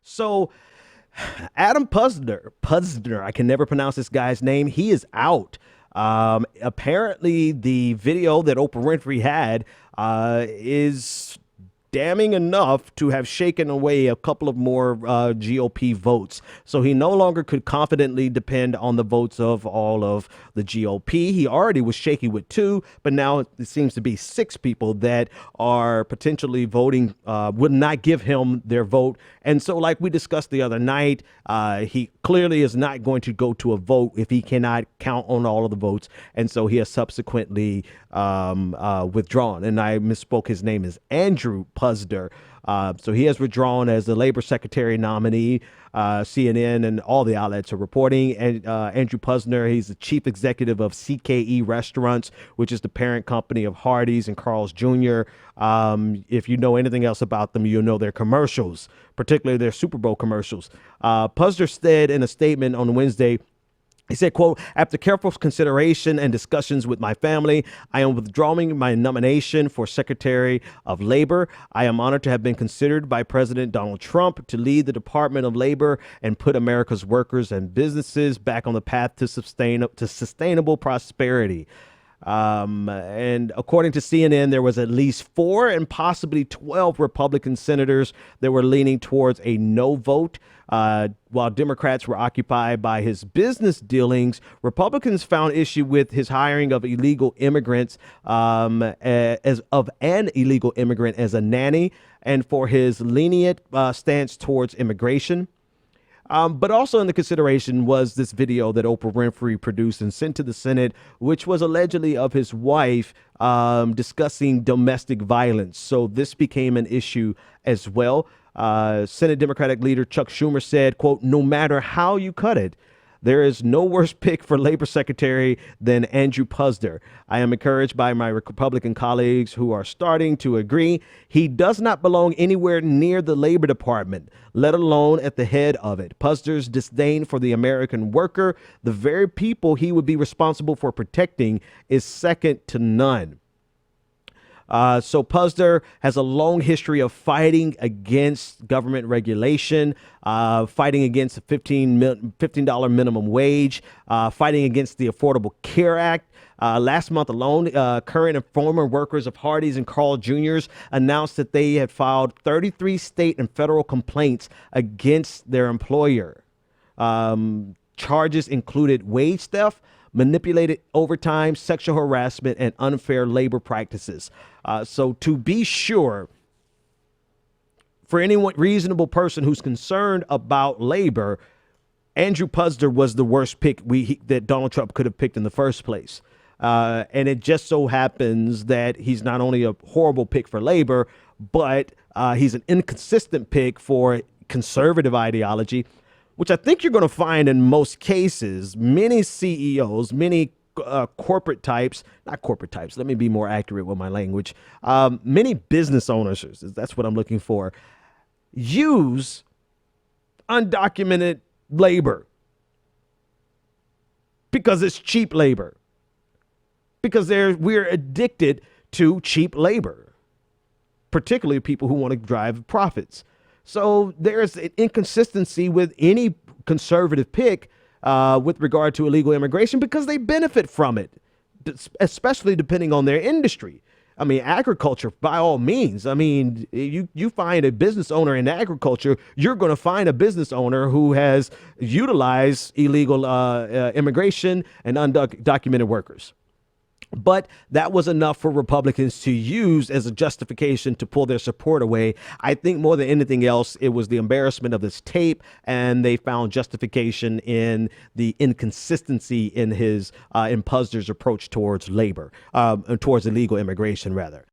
So Adam Puzder, I can never pronounce this guy's name. He is out. Apparently, the video that Oprah Winfrey had is damning enough to have shaken away a couple of more GOP votes. So he no longer could confidently depend on the votes of all of the GOP. He already was shaky with 2, but now it seems to be 6 people that are potentially voting, would not give him their vote. And so, like we discussed the other night, he clearly is not going to go to a vote if he cannot count on all of the votes. And so he has subsequently withdrawn. And I misspoke. His name is Andrew Puzder. So he has withdrawn as the labor secretary nominee. CNN and all the outlets are reporting. And Andrew Puzder, he's the chief executive of CKE Restaurants, which is the parent company of Hardee's and Carl's Jr. If you know anything else about them, you'll know their commercials, particularly their Super Bowl commercials. Puzder said in a statement on Wednesday, he said, quote, "After careful consideration and discussions with my family, I am withdrawing my nomination for Secretary of Labor. I am honored to have been considered by President Donald Trump to lead the Department of Labor and put America's workers and businesses back on the path to sustainable prosperity." And according to CNN, there was at least 4 and possibly 12 Republican senators that were leaning towards a no vote. While Democrats were occupied by his business dealings, Republicans found issue with his hiring of illegal immigrants, as of an illegal immigrant as a nanny, and for his lenient stance towards immigration. But also in the consideration was this video that Oprah Winfrey produced and sent to the Senate, which was allegedly of his wife discussing domestic violence. So this became an issue as well. Senate Democratic leader Chuck Schumer said, quote, "No matter how you cut it, there is no worse pick for labor secretary than Andrew Puzder. I am encouraged by my Republican colleagues who are starting to agree. He does not belong anywhere near the Labor Department, let alone at the head of it. Puzder's disdain for the American worker, the very people he would be responsible for protecting, is second to none." So Puzder has a long history of fighting against government regulation, fighting against a $15 minimum wage, fighting against the Affordable Care Act. Last month alone, current and former workers of Hardee's and Carl Jr.'s announced that they had filed 33 state and federal complaints against their employer. Charges included wage theft, manipulated overtime, sexual harassment, and unfair labor practices. So to be sure, for any reasonable person who's concerned about labor, Andrew Puzder was the worst pick that Donald Trump could have picked in the first place. And it just so happens that he's not only a horrible pick for labor, but he's an inconsistent pick for conservative ideology, which I think you're going to find in most cases. Many CEOs, many corporate types, not corporate types, let me be more accurate with my language. Many business owners, that's what I'm looking for, use undocumented labor because it's cheap labor, because we're addicted to cheap labor, particularly people who want to drive profits. So there's an inconsistency with any conservative pick with regard to illegal immigration because they benefit from it, especially depending on their industry. I mean, agriculture, by all means. I mean, you find a business owner in agriculture, you're going to find a business owner who has utilized illegal immigration and undocumented workers. But that was enough for Republicans to use as a justification to pull their support away. I think more than anything else, it was the embarrassment of this tape, and they found justification in the inconsistency in in Puzder's approach towards labor, towards illegal immigration, rather.